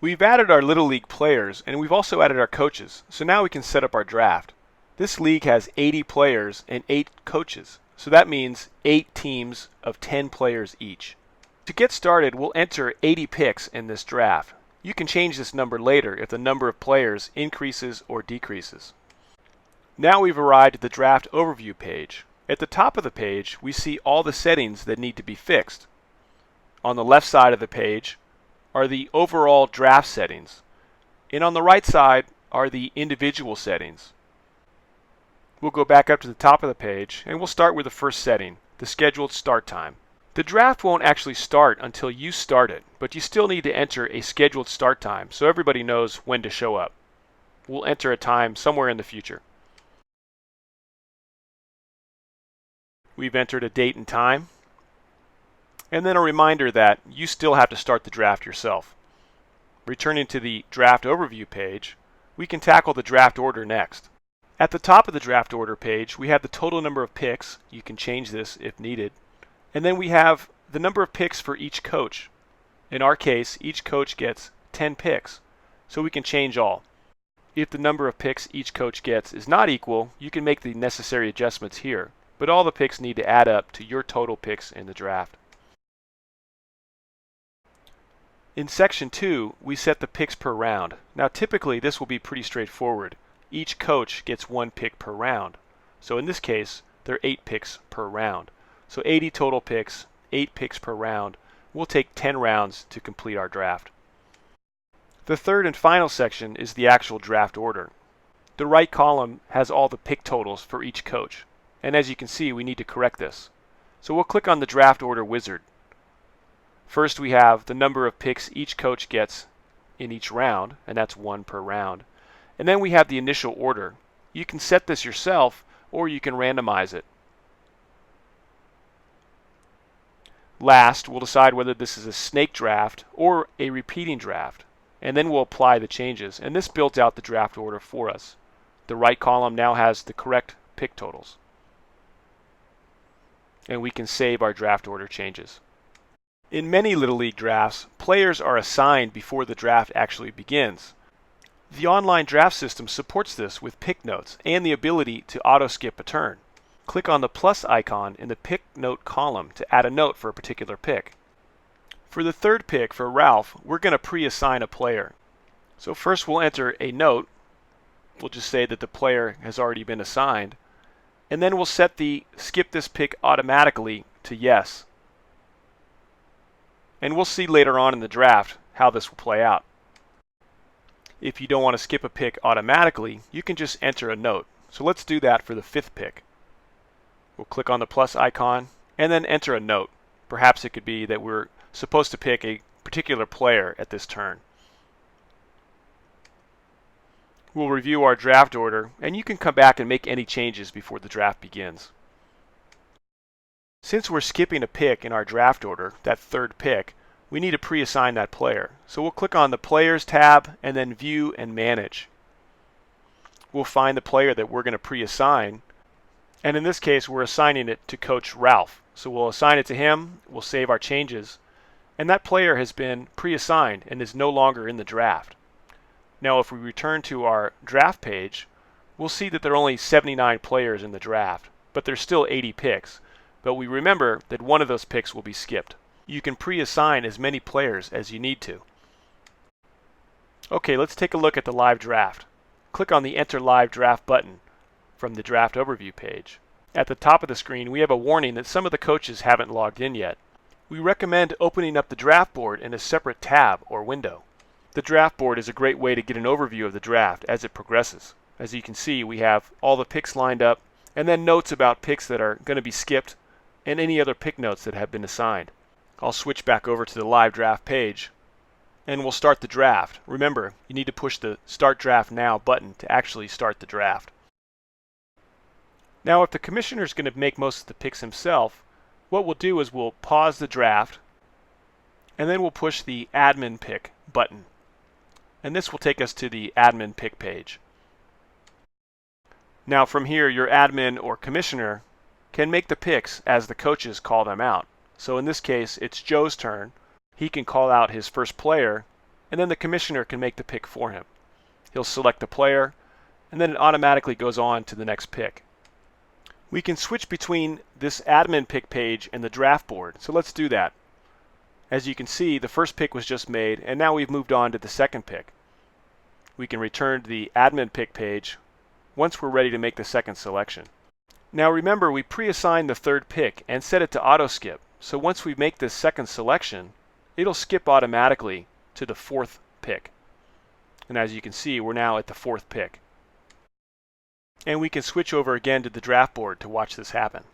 We've added our Little League players and we've also added our coaches, so now we can set up our draft. This league has 80 players and 8 coaches, so that means 8 teams of 10 players each. To get started, we'll enter 80 picks in this draft. You can change this number later if the number of players increases or decreases. Now we've arrived at the draft overview page. At the top of the page, we see all the settings that need to be fixed. On the left side of the page are the overall draft settings, and on the right side are the individual settings. We'll go back up to the top of the page and we'll start with the first setting, the scheduled start time. The draft won't actually start until you start it, but you still need to enter a scheduled start time so everybody knows when to show up. We'll enter a time somewhere in the future. We've entered a date and time, and then a reminder that you still have to start the draft yourself. Returning to the draft overview page, we can tackle the draft order next. At the top of the draft order page, we have the total number of picks. You can change this if needed. And then we have the number of picks for each coach. In our case, each coach gets 10 picks, so we can change all. If the number of picks each coach gets is not equal, you can make the necessary adjustments here, but all the picks need to add up to your total picks in the draft. In section 2, we set the picks per round. Now typically this will be pretty straightforward. Each coach gets 1 pick per round. So in this case, there are 8 picks per round. So 80 total picks, 8 picks per round. We'll take 10 rounds to complete our draft. The third and final section is the actual draft order. The right column has all the pick totals for each coach. And as you can see, we need to correct this. So we'll click on the draft order wizard. First we have the number of picks each coach gets in each round, and that's 1 per round. And then we have the initial order. You can set this yourself or you can randomize it. Last, we'll decide whether this is a snake draft or a repeating draft, and then we'll apply the changes. And this built out the draft order for us. The right column now has the correct pick totals. And we can save our draft order changes. In many Little League drafts, players are assigned before the draft actually begins. The online draft system supports this with pick notes and the ability to auto-skip a turn. Click on the plus icon in the pick note column to add a note for a particular pick. For the third pick for Ralph, we're going to pre-assign a player. So first we'll enter a note. We'll just say that the player has already been assigned. And then we'll set the skip this pick automatically to yes. And we'll see later on in the draft how this will play out. If you don't want to skip a pick automatically, you can just enter a note. So let's do that for the 5th pick. We'll click on the plus icon and then enter a note. Perhaps it could be that we're supposed to pick a particular player at this turn. We'll review our draft order, and you can come back and make any changes before the draft begins. Since we're skipping a pick in our draft order, that 3rd pick, we need to pre-assign that player. So we'll click on the Players tab and then View and Manage. We'll find the player that we're going to pre-assign, and in this case we're assigning it to Coach Ralph. So we'll assign it to him, we'll save our changes, and that player has been pre-assigned and is no longer in the draft. Now if we return to our draft page, we'll see that there are only 79 players in the draft, but there's still 80 picks. But we remember that one of those picks will be skipped. You can pre-assign as many players as you need to. Okay, let's take a look at the live draft. Click on the Enter Live Draft button from the draft overview page. At the top of the screen, we have a warning that some of the coaches haven't logged in yet. We recommend opening up the draft board in a separate tab or window. The draft board is a great way to get an overview of the draft as it progresses. As you can see, we have all the picks lined up and then notes about picks that are going to be skipped and any other pick notes that have been assigned. I'll switch back over to the live draft page and we'll start the draft. Remember, you need to push the Start Draft Now button to actually start the draft. Now if the commissioner is going to make most of the picks himself, what we'll do is we'll pause the draft and then we'll push the Admin Pick button. And this will take us to the Admin Pick page. Now from here, your admin or commissioner can make the picks as the coaches call them out. So in this case, it's Joe's turn. He can call out his first player, and then the commissioner can make the pick for him. He'll select the player, and then it automatically goes on to the next pick. We can switch between this admin pick page and the draft board, so let's do that. As you can see, the first pick was just made, and now we've moved on to the second pick. We can return to the admin pick page once we're ready to make the second selection. Now remember, we pre-assigned the third pick and set it to auto skip, so once we make this second selection, it'll skip automatically to the fourth pick. And as you can see, we're now at the fourth pick. And we can switch over again to the draft board to watch this happen.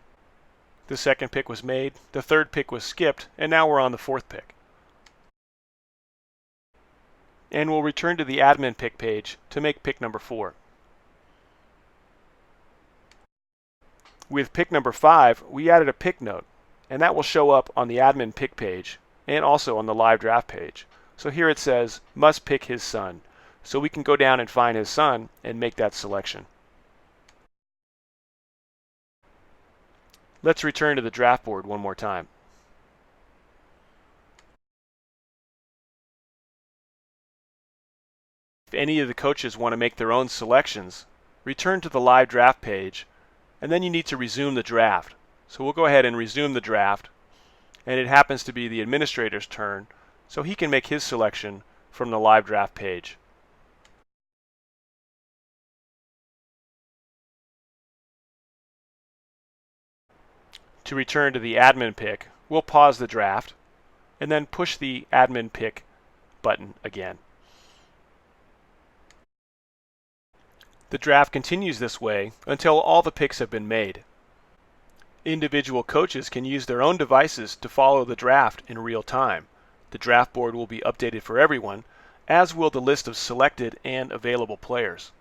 The second pick was made, the third pick was skipped, and now we're on the fourth pick. And we'll return to the admin pick page to make pick number 4. With pick number 5, we added a pick note, and that will show up on the admin pick page and also on the live draft page. So here it says, must pick his son. So we can go down and find his son and make that selection. Let's return to the draft board one more time. If any of the coaches want to make their own selections, return to the live draft page, and then you need to resume the draft. So we'll go ahead and resume the draft, and it happens to be the administrator's turn, so he can make his selection from the live draft page. To return to the admin pick, we'll pause the draft and then push the admin pick button again. The draft continues this way until all the picks have been made. Individual coaches can use their own devices to follow the draft in real time. The draft board will be updated for everyone, as will the list of selected and available players.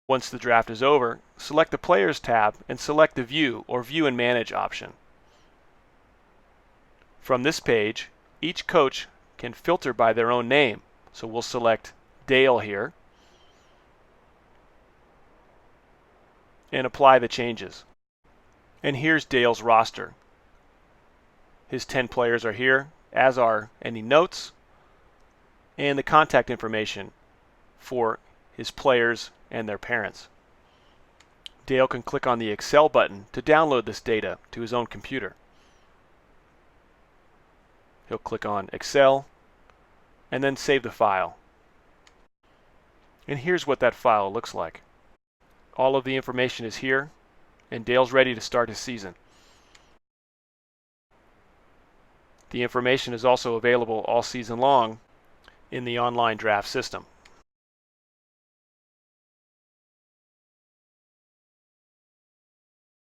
Once the draft is over, select the Players tab and select the View or View and Manage option. From this page, each coach can filter by their own name, so we'll select Dale here and apply the changes. And here's Dale's roster. His 10 players are here, as are any notes and the contact information for his players and their parents. Dale can click on the Excel button to download this data to his own computer. He'll click on Excel and then save the file. And here's what that file looks like. All of the information is here, and Dale's ready to start his season. The information is also available all season long in the online draft system.